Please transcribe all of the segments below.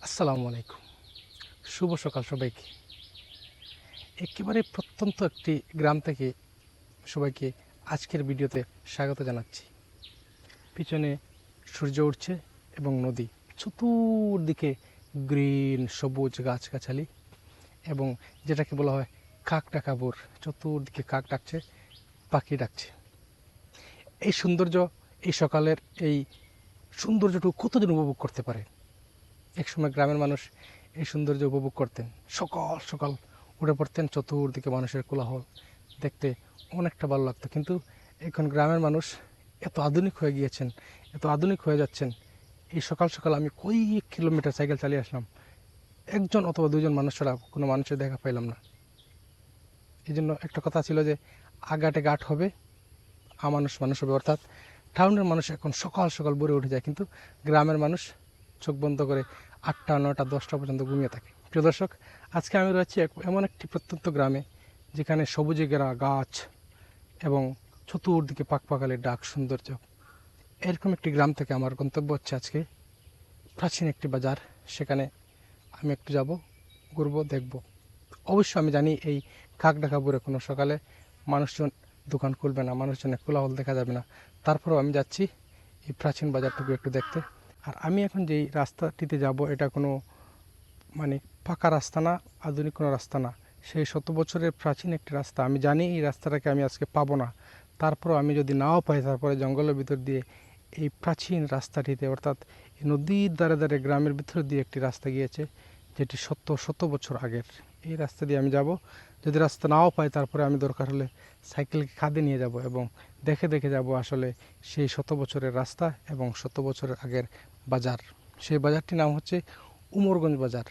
আসসালামু আলাইকুম। শুভ সকাল সবাইকে। একেবারে প্রত্যন্ত একটি গ্রাম থেকে সবাইকে আজকের ভিডিওতে স্বাগত জানাচ্ছি। পিছনে সূর্য উঠছে এবং নদী, চতুর্দিকে গ্রিন সবুজ গাছগাছালি এবং যেটাকে বলা হয় কাক ডাকা ভোর। চতুর্দিকে কাক ডাকছে, পাখি ডাকছে। এই সৌন্দর্য, এই সকালের এই সৌন্দর্যটুকু কতদিন উপভোগ করতে পারে? একসময় গ্রামের মানুষ এই সৌন্দর্য উপভোগ করতেন। সকাল সকাল উঠে পড়তেন, চতুর্দিকে মানুষের কোলাহল দেখতে অনেকটা ভালো লাগতো। কিন্তু এখন গ্রামের মানুষ এত আধুনিক হয়ে গিয়েছেন, এত আধুনিক হয়ে যাচ্ছেন। এই সকাল সকাল আমি কয়েক কিলোমিটার সাইকেল চালিয়ে আসলাম, একজন অথবা দুজন মানুষ ছাড়া কোনো মানুষের দেখা পাইলাম না। এই জন্য একটা কথা ছিল যে আগাটে গাট হবে, মানুষ মানুষ হবে। অর্থাৎ টাউনের মানুষ এখন সকাল সকাল ভোরে উঠে যায়, কিন্তু গ্রামের মানুষ চোখ বন্ধ করে 8টা 9টা 10টা পর্যন্ত ঘুমিয়ে থাকে। প্রিয় দর্শক, আজকে আমি রয়েছি এমন একটি প্রত্যন্ত গ্রামে যেখানে সবুজে ঘেরা গাছ এবং চতুর্দিকে পাখপাখালির ডাক সৌন্দর্য। এরকম একটি গ্রাম থেকে আমার গন্তব্য হচ্ছে আজকে প্রাচীন একটি বাজার। সেখানে আমি একটু যাব, ঘুরবো, দেখব। অবশ্য আমি জানি এই কাক ডাকা ভোরে কোনো সকালে মানুষজন দোকান খুলবে না, মানুষজনের কোলাহল দেখা যাবে না। তারপরেও আমি যাচ্ছি এই প্রাচীন বাজারটুকু একটু দেখতে। আর আমি এখন যেই রাস্তাটিতে যাব, এটা কোনো পাকা রাস্তা না, আধুনিক কোনো রাস্তা না, সেই 100 বছরের প্রাচীন একটি রাস্তা। আমি জানি এই রাস্তাটাকে আমি আজকে পাবো না, তারপরও আমি যদি নাও পাই, তারপরে জঙ্গলের ভিতর দিয়ে এই প্রাচীন রাস্তাটিতে, অর্থাৎ এই নদীর ধারে ধারে গ্রামের ভিতর দিয়ে একটি রাস্তা গিয়েছে, যেটি শত বছর আগের। এই রাস্তা দিয়ে আমি যাব। যদি রাস্তা নাও পাই, তারপরে আমি দরকার হলে সাইকেলকে খাদে নিয়ে যাব এবং দেখে দেখে যাব আসলে সেই 100 বছরের রাস্তা এবং 100 বছরের আগের বাজার। সেই বাজারটির নাম হচ্ছে উমরগঞ্জ বাজার,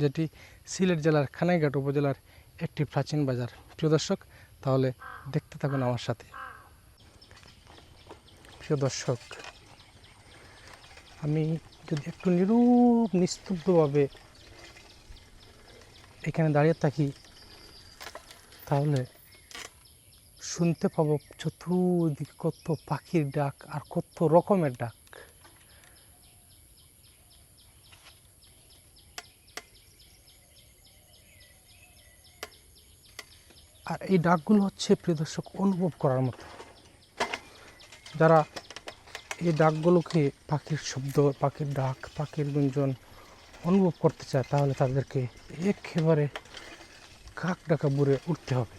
যেটি সিলেট জেলার খানাইঘাট উপজেলার একটি প্রাচীন বাজার। প্রিয় দর্শক, তাহলে দেখতে থাকুন আমার সাথে। প্রিয় দর্শক, আমি যদি একটু নীরব নিস্তব্ধভাবে এখানে দাঁড়িয়ে থাকি, তাহলে শুনতে পাবো চতুর্দিকে কত পাখির ডাক আর কত রকমের ডাক। আর এই ডাকগুলো হচ্ছে, প্রিয় দর্শক, অনুভব করার মতো। যারা এই ডাকগুলোকে, পাখির শব্দ, পাখির ডাক, পাখির গুঞ্জন অনুভব করতে চায়, তাহলে তাদেরকে একেবারে কাক ডাকা ভোরে উঠতে হবে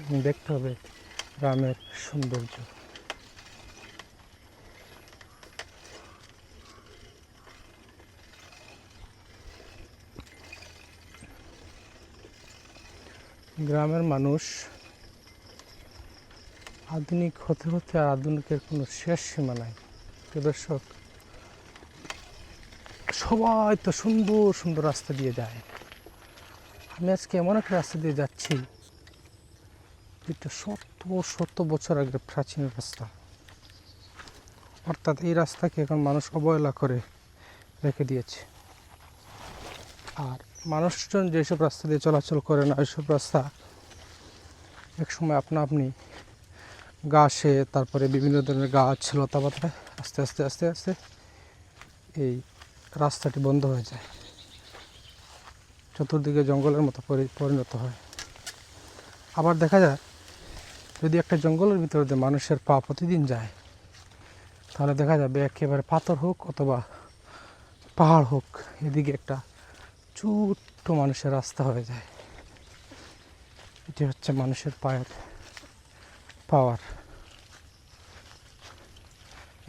এবং দেখতে হবে গ্রামের সৌন্দর্য। গ্রামের মানুষ আধুনিক হতে হতে আর আধুনিকের কোনো শেষ সীমা নাই। প্রিয় দর্শক, সবাই তো সুন্দর সুন্দর রাস্তা দিয়ে যায়। আমি আজকে এমন একটা রাস্তা দিয়ে যাচ্ছি, যেটা শত বছর আগের প্রাচীন রাস্তা। অর্থাৎ এই রাস্তাকে এখন মানুষ অবহেলা করে রেখে দিয়েছে। আর মানুষজন যেসব রাস্তা দিয়ে চলাচল করে না, ওইসব রাস্তা একসময় আপনা আপনি ঘাসে, তারপরে বিভিন্ন ধরনের গাছ, লতাপাতায় আস্তে আস্তে আস্তে আস্তে এই রাস্তাটি বন্ধ হয়ে যায়, চতুর্দিকে জঙ্গলের মতো পরিণত হয়। আবার দেখা যায়, যদি একটা জঙ্গলের ভিতর দিয়ে মানুষের পা প্রতিদিন যায়, তাহলে দেখা যাবে একেবারে পাথর হোক অথবা পাহাড় হোক, এদিকে একটা ছোট্ট মানুষের রাস্তা হয়ে যায়। এটি হচ্ছে মানুষের পায়ের পাওয়ার।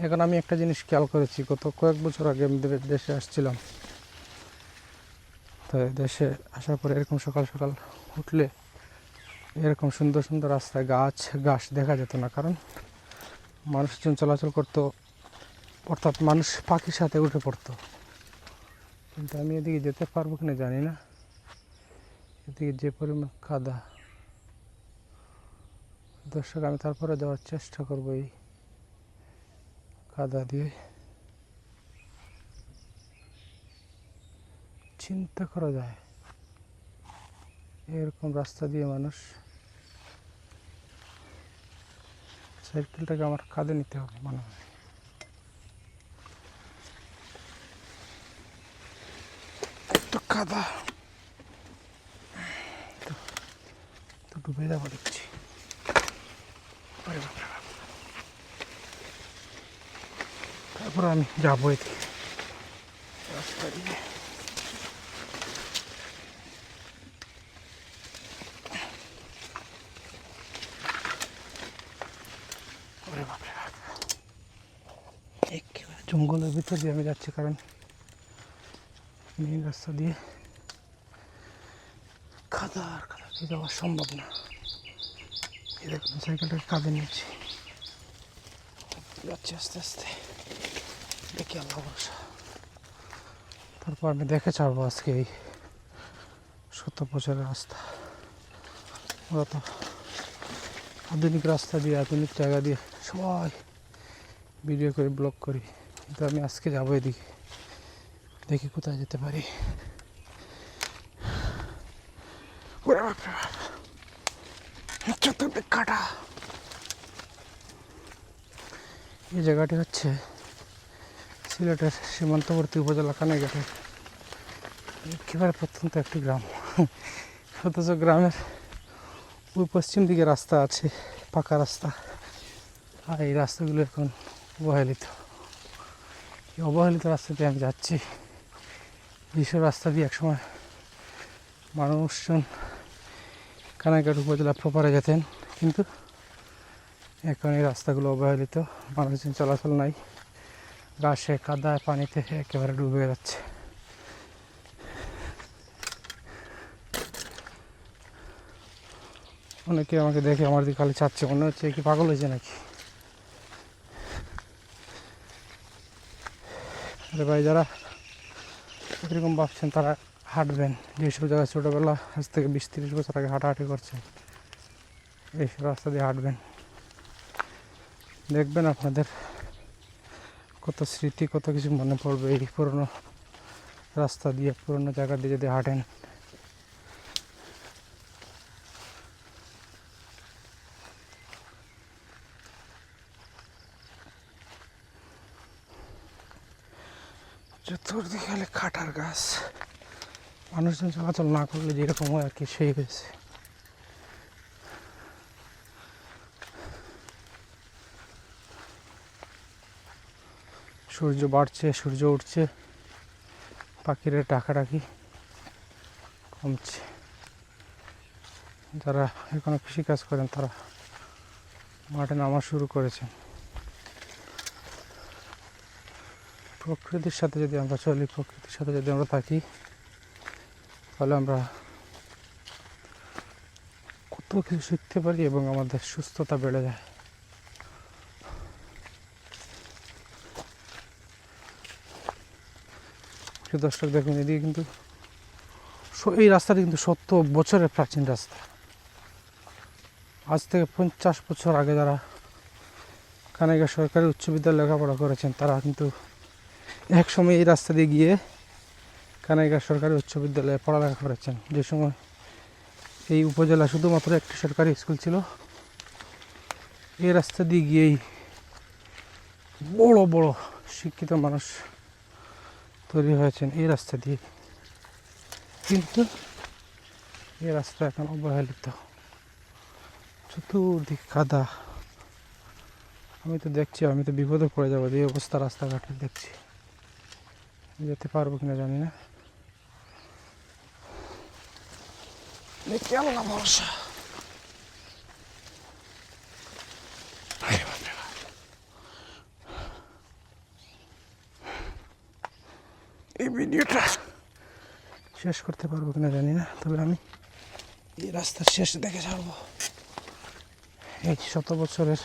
এখন আমি একটা জিনিস খেয়াল করেছি, গত কয়েক বছর আগে আমি দেশে আসছিলাম। তো দেশে আসার পরে এরকম সকাল সকাল উঠলে এরকম সুন্দর সুন্দর রাস্তায় ঘাস দেখা যেত না, কারণ মানুষজন চলাচল করতো, অর্থাৎ মানুষ পাখির সাথে উঠে পড়তো। কিন্তু আমি এদিকে যেতে পারবো কিনা জানি না। এদিকে যে পরিমাণ কাদা। দর্শক, আমি তারপরে যাওয়ার চেষ্টা করবো এই কাদা দিয়ে। চিন্তা করা যায়, এরকম রাস্তা দিয়ে মানুষ, সাইকেলটাকে আমার কাঁধে নিতে হবে মনে হয়। একটু কাদা, তো ডুবে যাবো দেখছি। তারপর আমি যাবো এদিকে রাস্তা দিয়ে। একেবারে জঙ্গলের ভিতর দিয়ে আমি যাচ্ছি, কারণ মেন রাস্তা দিয়ে কাদা আর কাদা দিয়ে যাওয়া সম্ভব না। এই দেখুন সাইকেলটাকে কাঁধে নিয়েছি, যাচ্ছি আস্তে আস্তে, দেখি আল্লাহ ভরসা। তারপর আমি দেখে ছাড়বো আজকে এই 70 বছরের রাস্তা। ওরা তো আধুনিক রাস্তা দিয়ে, আধুনিক জায়গা দিয়ে সবাই ভিডিও করে ব্লগ করি, কিন্তু আমি আজকে যাবো এদিকে, দেখি কোথায় যেতে পারি। চতুর্দিক কাটা। এই জায়গাটি হচ্ছে সিলেটের সীমান্তবর্তী উপজেলা কানাইঘাটের একেবারে প্রত্যন্ত একটি গ্রাম, অথচ গ্রামের ওই পশ্চিম দিকে রাস্তা আছে, পাকা রাস্তা, আর এই রাস্তাগুলো এখন অবহেলিত। এই অবহেলিত রাস্তা দিয়ে আমি যাচ্ছি। যেসব রাস্তা দিয়ে একসময় মানুষজন কানাইঘাট উপজেলা প্রপারে যেতেন, কিন্তু এখন এই রাস্তাগুলো অবহেলিত, মানুষজন চলাচল নাই, ঘাসে কাদায় পানিতে একেবারে ডুবে যাচ্ছে। অনেকে আমাকে দেখে আমার দিকে খালি চাচ্ছে, মনে হচ্ছে কি পাগল হয়েছে নাকি। আরে ভাই, যারা এরকম ভাবছেন তারা হাঁটবেন, যেসব জায়গায় ছোটোবেলা আজ থেকে 20-30 বছর আগে হাঁটাহাঁটি করছেন, এইসব রাস্তা দিয়ে হাঁটবেন, দেখবেন আপনাদের কত স্মৃতি, কত কিছু মনে পড়বে এই পুরনো রাস্তা দিয়ে, পুরনো জায়গা দিয়ে যদি হাঁটেন। চতুর্দিকে খালি কাঁঠার গাছ, মানুষজন চলাচল না করলে যেরকম হয় আর কি, সেই হয়েছে। সূর্য বাড়ছে, সূর্য উঠছে, পাখিরা ডাকাডাকি কমছে। যারা এখনো কৃষিকাজ করেন তারা মাঠে নামা শুরু করেছেন। প্রকৃতির সাথে যদি আমরা চলি, প্রকৃতির সাথে যদি আমরা থাকি, তাহলে আমরা কত কিছু শিখতে পারি এবং আমাদের সুস্থতা বেড়ে যায়। দর্শক দেখুন, এদিকে কিন্তু এই রাস্তাটি কিন্তু 70 বছরের প্রাচীন রাস্তা। আজ থেকে 50 বছর আগে যারা কানাইঘাট সরকারি উচ্চ বিদ্যালয়ে লেখাপড়া করেছেন, তারা কিন্তু এক সময় এই রাস্তা দিয়ে গিয়ে কানাইঘাট সরকারি উচ্চ বিদ্যালয়ে পড়ালেখা করেছেন। যে সময় এই উপজেলা শুধুমাত্র একটি সরকারি স্কুল ছিল, এই রাস্তা দিয়ে গিয়েই বড় বড় শিক্ষিত মানুষ তৈরি হয়েছেন এই রাস্তা দিয়ে। কিন্তু এই রাস্তা এখন অবহেলিত, চতুর্দিক কাদা। আমি তো দেখছি, আমি তো বিপদে পড়ে যাবো, যে অবস্থা রাস্তাঘাটে দেখছি। যেতে পারবো কিনা জানি না, দেখি আল্লাহ ভরসা। এই ভিডিওটা শেষ করতে পারবো কিনা জানি না, তবে আমি এই রাস্তার শেষ দেখে ছাড়বো। এই 100 বছরের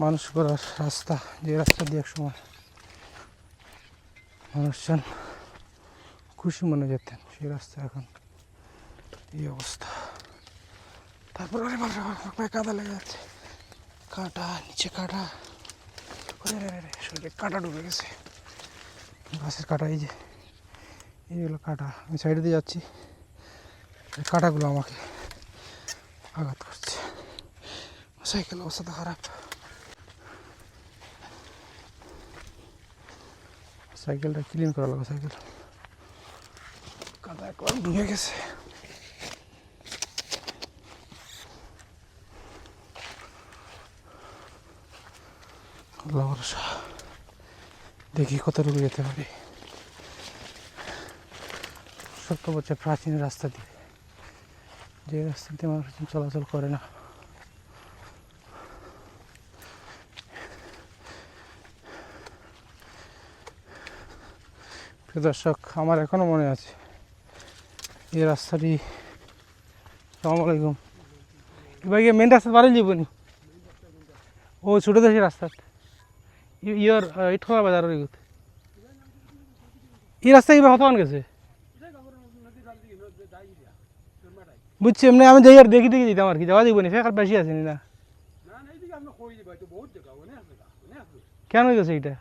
মানুষ করার রাস্তা, যে রাস্তা দিয়ে এক সময় মানুষজন খুশি মনে যেতেন, সেই রাস্তা এখন এই অবস্থা। তারপরে কাদা লেগে যাচ্ছে, কাটা নিচে কাটা, শরীরে কাটা ডুবে গেছে, গাছের কাটা। এই যে এইগুলো কাটা, আমি সাইডে দিয়ে যাচ্ছি, কাটাগুলো আমাকে আঘাত করছে। সাইকেল অবস্থা তো খারাপ, সাইকেলটা ক্লিন করা লাগবে। সাইকেল কাদা একবার ভেঙে গেছে। আল্লাহ ভরসা, দেখি কতটুকু যেতে পারি। সত্য বছর প্রাচীন রাস্তা দিয়ে, যে রাস্তা দিয়ে মানুষ চলাচল করে না। প্রিয় দর্শক, আমার এখনো মনে আছে এই রাস্তাটি। আসসালামু আলাইকুম। এবার গিয়ে মেন রাস্তা পারে যাবনি, ও ছোটো দেশি রাস্তা ইয়র ইটখোলা বাজার এই রাস্তা এবার কতক্ষণ গেছে বুঝছি। এমনি আমি যাই আর দেখি দেখি দিতাম আর কি, যাওয়া যাবনি ফের বেশি আছে না। কেন গেছে এটা?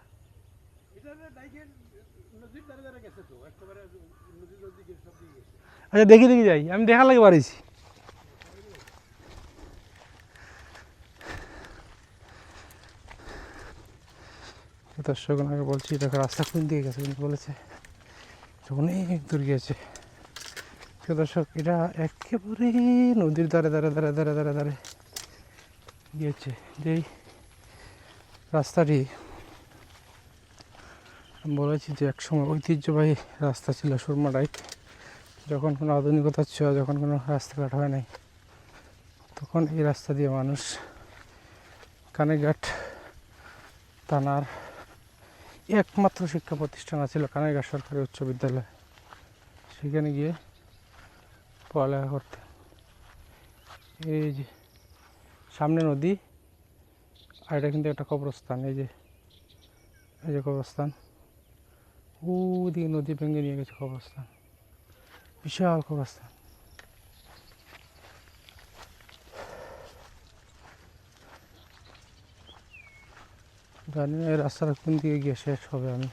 আচ্ছা দেখি দেখি যাই, আমি দেখার লাগে পারিছি। দর্শক আগে বলছি দেখো রাস্তা কোন দিকে গেছে, কিন্তু বলেছে অনেক দূর গিয়েছে। দর্শক এটা একেবারে নদীর ধারে ধারে ধারে ধারে ধারে ধারে গিয়েছে। যেই রাস্তাটি আমি বলেছি যে একসময় ঐতিহ্যবাহী রাস্তা ছিল সুরমা ডাইক। যখন কোনো আধুনিকতার ছোঁয়া, যখন কোনো রাস্তাঘাট হয় নাই, তখন এই রাস্তা দিয়ে মানুষ কানাইঘাট থানার একমাত্র শিক্ষা প্রতিষ্ঠান ছিল কানাইঘাট সরকারি উচ্চ বিদ্যালয়, সেখানে গিয়ে পড়ালেখা করতে। এই যে সামনে নদী, আর এটা কিন্তু একটা কবরস্থান। এই যে কবরস্থান, ওদিকে নদী ভেঙে নিয়ে গেছে কবরস্থান, বিশাল কবরস্থান। জানি না এই রাস্তাটা কোন দিকে গিয়ে শেষ হবে। আমি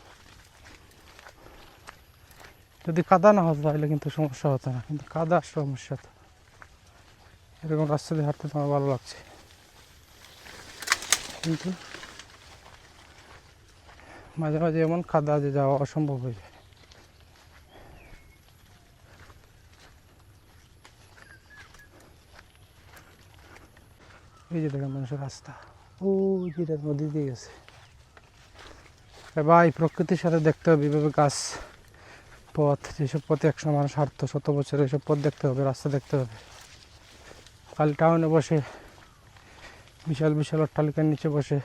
যদি কাদা না হতো তাহলে কিন্তু সমস্যা হতো না, কিন্তু কাদা সমস্যা। তো এরকম রাস্তা দিয়ে হাঁটতে তো আমার ভালো লাগছে, কিন্তু মাঝে মাঝে এমন কাদা যে যাওয়া অসম্ভব হয়ে যায়। এই যে দেখেন মানুষের রাস্তা, ও যেটা নদী দিয়ে গেছে। ভাই প্রকৃতির সাথে দেখতে হবে এইভাবে গাছ পথ, যেসব পথে একসময় মানুষ হাঁটতো শত বছর, এইসব পথ দেখতে হবে, রাস্তা দেখতে হবে। খালি টাউনে বসে বিশাল বিশাল অট্টালিকার নিচে বসে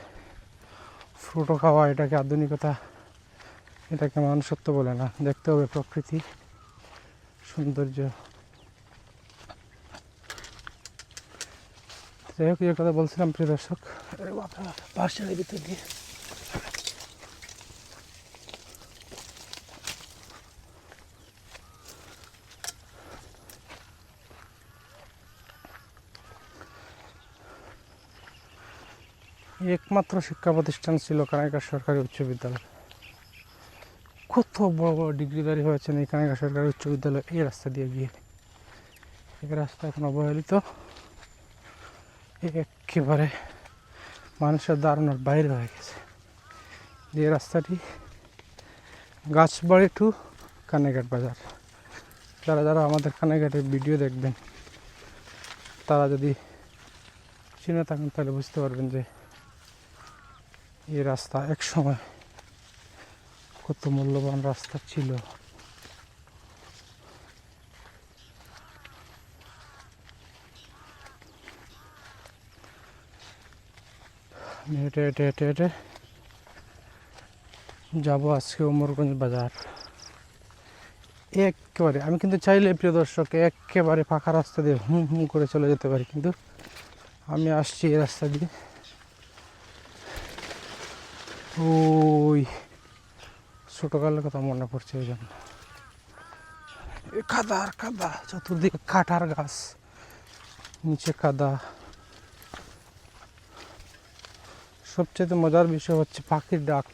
ফ্রুটও খাওয়া, এটাকে আধুনিকতা, এটাকে মানুষত্ব বলে না। দেখতে হবে প্রকৃতি সৌন্দর্য। যাই হোক, এই কথা বলছিলাম প্রিয় দর্শক। পার্সেলের ভিতর দিয়ে একমাত্র শিক্ষা প্রতিষ্ঠান ছিল কানাইঘাট সরকারি উচ্চ বিদ্যালয়। কত বড় বড় ডিগ্রিধারী হয়েছেন এই কানাইঘাট সরকারি উচ্চ বিদ্যালয় এই রাস্তা দিয়ে গিয়ে। এই রাস্তা এখন অবহেলিত, একেবারে মানুষের ধারণার বাইরে হয়ে গেছে। যে রাস্তাটি গাছবাড়ি টু কানাইঘাট বাজার, যারা যারা আমাদের কানাইঘাটের ভিডিও দেখবেন, তারা যদি চিনে থাকেন তাহলে বুঝতে পারবেন যে এই রাস্তা এক সময় কত মূল্যবান রাস্তা ছিল। হেঁটে হেঁটে হেঁটে হেঁটে যাবো আজকে ওমরগঞ্জ বাজার। একেবারে আমি কিন্তু চাইলে প্রিয় দর্শক একেবারে ফাঁকা রাস্তা দিয়ে হুম হুম করে চলে যেতে পারি, কিন্তু আমি আসছি এই রাস্তা দিয়ে। ওই ছোটোকালের কথা মনে পড়ছে, ওই জন্য কাদা আর কাদা, চতুর্দিকে কাঠার গাছ, নিচে কাদা। সবচেয়ে মজার বিষয় হচ্ছে পাখির ডাক,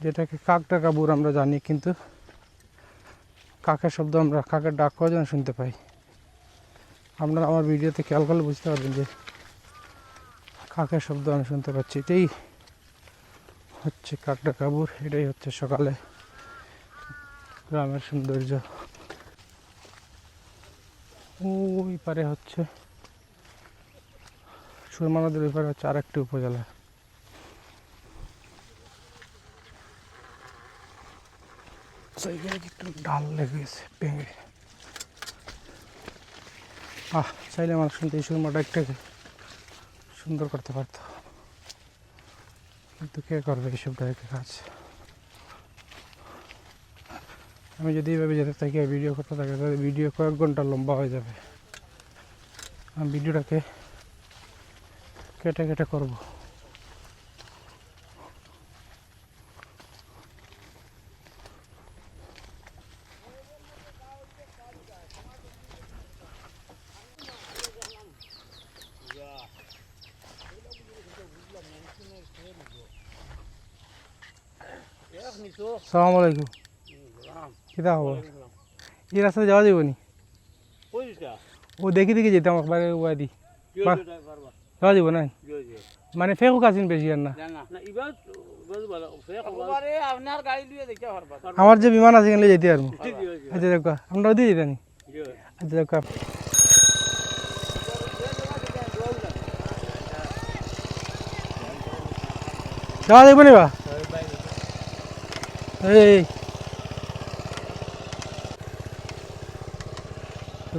যেটাকে কাক ডাকাবুর আমরা জানি, কিন্তু কাকের শব্দ আমরা, কাকের ডাক কজন শুনতে পাই। আপনারা আমার ভিডিওতে খেয়াল করলে বুঝতে পারবেন যে কাকের শব্দ আমি শুনতে পাচ্ছি। এটাই হচ্ছে কাক ডাকাবুর, এটাই হচ্ছে সকালে গ্রামের সৌন্দর্য। ওই পারে হচ্ছে সুরমা নদীর ওই পারে হচ্ছে আরেকটি উপজেলা। একটু ডাল লেগে গেছে ভেঙে। চাইলে মানুষ কিন্তু এই সুরমাটা একটাকে সুন্দর করতে পারত, কিন্তু কে করবে এইসব ডাইরেক্ট কাজ। আমি যদি এইভাবে যেতে থাকি আর ভিডিও করতে থাকি তাহলে ভিডিও কয়েক ঘন্টা লম্বা হয়ে যাবে। আমি ভিডিওটাকে কেটে কেটে করবো। সালাম আলাইকুম। কিতা খবর? এই রাস্তায় যাওয়া যাবে নি? ও দেখি দেখি যেতাম একবারে ওয়া দি যাওয়া যাব না, মানে ফেকও কাছিন বেশি আর না। আমার যে বিমান আছে এখানে যেতে পারবো। আচ্ছা দেখা আমরা দিয়ে যেতে নি। আচ্ছা দেখা যাওয়া যাবে না বা এই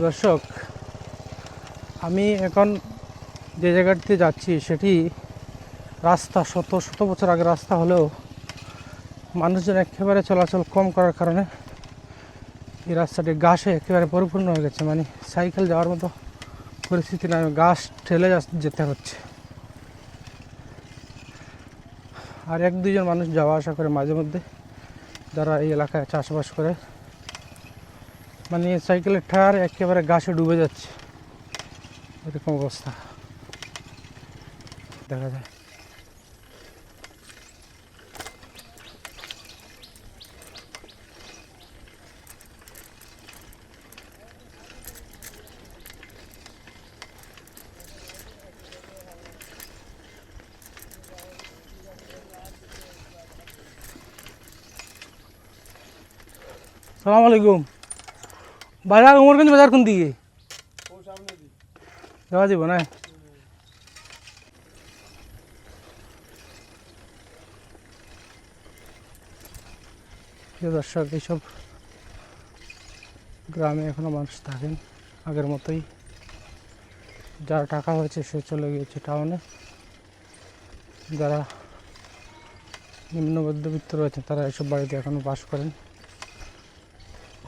দর্শক, আমি এখন যে জায়গাটিতে যাচ্ছি সেটি রাস্তা শত শত বছর আগে রাস্তা হলেও মানুষজন একেবারে চলাচল কম করার কারণে এই রাস্তাটি ঘাসে একেবারে পরিপূর্ণ হয়ে গেছে। মানে সাইকেল যাওয়ার মতো পরিস্থিতি নয়, ঘাস ঠেলে যেতে হচ্ছে। আর এক দুইজন মানুষ যাওয়া আসা করে মাঝে মধ্যে, যারা এই এলাকায় চাষবাস করে। মানে সাইকেলের টায়ার একেবারে ঘাসে ডুবে যাচ্ছে, এরকম অবস্থা দেখা যায়। সালাম আলাইকুম। বাজার উমরগঞ্জ বাজার কোন দিকে যাওয়া যাব না? দর্শক, এইসব গ্রামে এখনো মানুষ থাকেন আগের মতোই। যার টাকা হয়েছে সে চলে গিয়েছে টাউনে, যারা নিম্ন মধ্যবিত্ত রয়েছে তারা এসব বাড়িতে এখনো বাস করেন।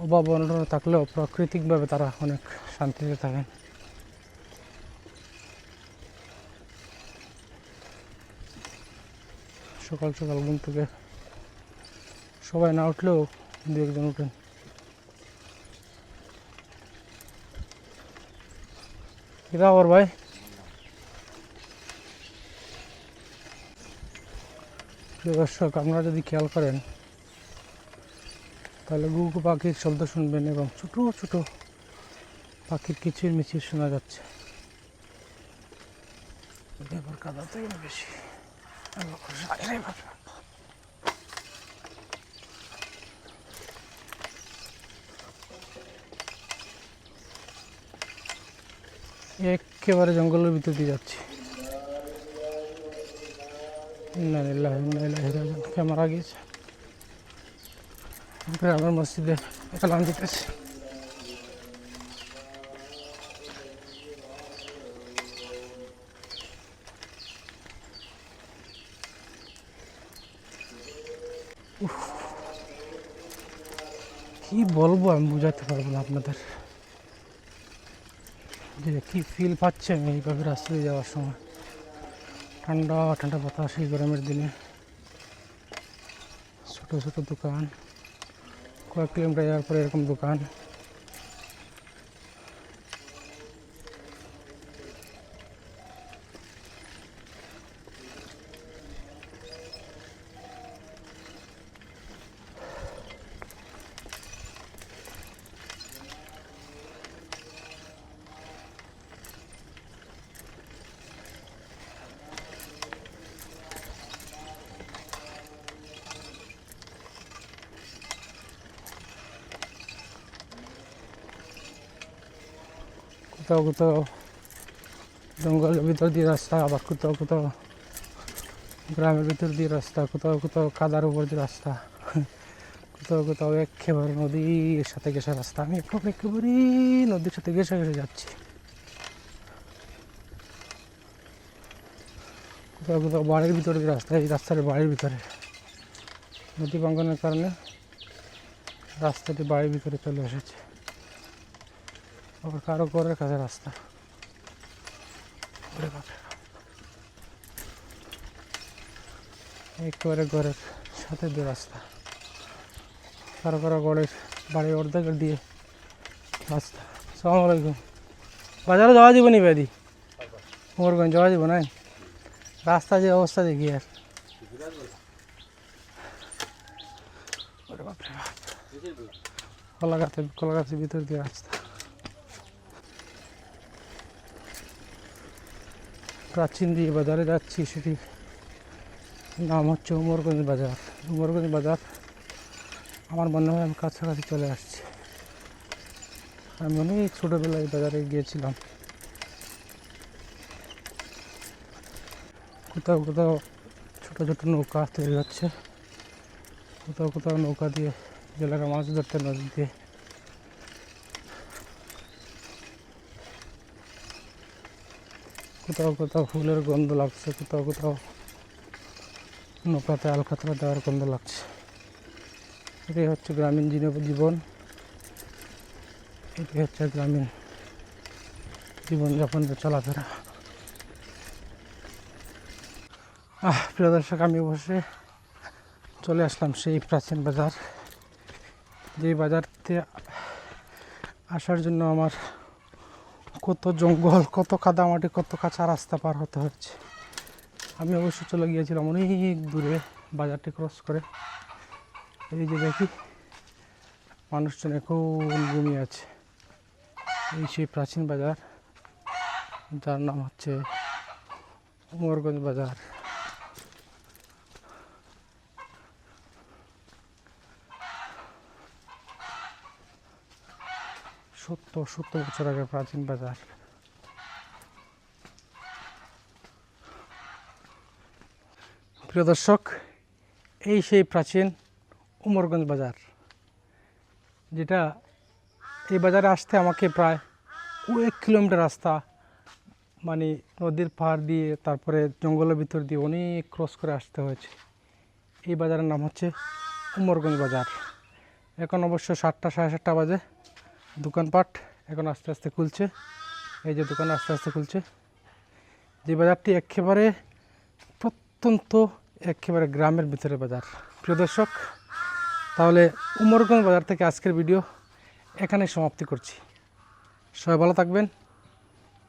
অভাব অনটন থাকলেও প্রাকৃতিকভাবে তারা অনেক শান্তিতে থাকেন। সকাল সকাল ঘুম থেকে সবাই না উঠলেও দু একজন উঠেন। কিরা খবর ভাই? দর্শক, আপনারা যদি খেয়াল করেন তাহলে ঘুঘু পাখির শব্দ শুনবেন এবং ছোটো ছোটো পাখির কিচির মিচির শোনা যাচ্ছে। কাদা তো বেশি। একেবারে জঙ্গলের ভিতর দিয়ে যাচ্ছি। কে মারা গিয়েছে গ্রামের মসজিদে কালাম দিতেছে। কি বলবো আমি বুঝাতে পারবো না আপনাদের, যে কি ফিল পাচ্ছে আমি এইভাবে রাস্তায় যাওয়ার সময়। ঠান্ডা ঠান্ডা বাতাস এই গরমের দিনে, ছোটো ছোটো দোকান, কয়েক কিলোমিটার যাওয়ার পরে এরকম দোকান। কোথাও কোথাও জঙ্গলের ভিতর দিয়ে রাস্তা, আবার কোথাও কোথাও গ্রামের ভিতর দিয়ে রাস্তা, কোথাও কোথাও কাদার উপর দিয়ে রাস্তা, কোথাও কোথাও একেবারে নদীর সাথে ঘেঁষা রাস্তা। আমি একেবারে নদীর সাথে ঘেঁষে ঘেঁষে যাচ্ছি। কোথাও কোথাও বাড়ির ভিতরে দিয়ে রাস্তা, এই রাস্তার বাড়ির ভিতরে নদী ভাঙ্গনের কারণে রাস্তাটি বাড়ির ভিতরে চলে এসেছে। আবার কারো ঘরের কাছে রাস্তা। একেবারে ঘরের সাথে দিয়ে রাস্তা, কারো কারো ঘরের বাড়ির অর্ধেক দিয়ে রাস্তা। আসসালামু আলাইকুম। বাজারে যাওয়া যাব নি বেদি? মোরগঞ্জ যাওয়া যাব না? রাস্তা যে অবস্থা দেখি আর কলা গাছের ভিতর দিয়ে রাস্তা। প্রাচীন দিয়ে বাজারে যাচ্ছি, সেটি নাম হচ্ছে উমরগঞ্জ বাজার। উমরগঞ্জ বাজার আমার মনে হয় আমি কাছাকাছি চলে আসছি। আমি অনেক ছোটোবেলায় বাজারে গিয়েছিলাম। কোথাও কোথাও ছোটো ছোটো নৌকা তৈরি হচ্ছে, কোথাও কোথাও নৌকা দিয়ে জেলেরা মাছ ধরতে নদী দিয়ে। কোথাও কোথাও ফুলের গন্ধ লাগছে, কোথাও কোথাও নৌকাতে আলকাতরা দেওয়ার গন্ধ লাগছে। এটাই হচ্ছে গ্রামীণ জীবন, এটাই হচ্ছে গ্রামীণ জীবনযাপনের চলাফেরা। প্রিয় দর্শক, আমি বসে চলে আসলাম সেই প্রাচীন বাজার, যে বাজারতে আসার জন্য আমার কত জঙ্গল, কত কাদামাটি, কত কাঁচা রাস্তা পার হতে হচ্ছে। আমি অবশ্য চলে গিয়েছিলাম অনেক দূরে বাজারটি ক্রস করে। এই যে দেখি মানুষজন এখন ঘুমিয়ে আছে। এই সেই প্রাচীন বাজার, যার নাম হচ্ছে উমরগঞ্জ বাজার। সত্তর বছর আগে প্রাচীন বাজার। প্রিয় দর্শক, এই সেই প্রাচীন উমরগঞ্জ বাজার, যেটা এই বাজারে আসতে আমাকে প্রায় 1 কিলোমিটার রাস্তা, মানে নদীর পাড় দিয়ে, তারপরে জঙ্গলের ভিতর দিয়ে অনেক ক্রস করে আসতে হয়েছে। এই বাজারের নাম হচ্ছে উমরগঞ্জ বাজার। এখন অবশ্য 7টা সাড়ে 7টা বাজে। দোকানপাট এখন আস্তে আস্তে খুলছে। এই যে দোকান আস্তে আস্তে খুলছে। যে বাজারটি একেবারে প্রত্যন্ত, একেবারে গ্রামের ভিতরে বাজার। প্রিয় দর্শক, তাহলে উমরগঞ্জ বাজার থেকে আজকের ভিডিও এখানে সমাপ্তি করছি। সবাই ভালো থাকবেন।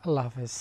আল্লাহ হাফেজ।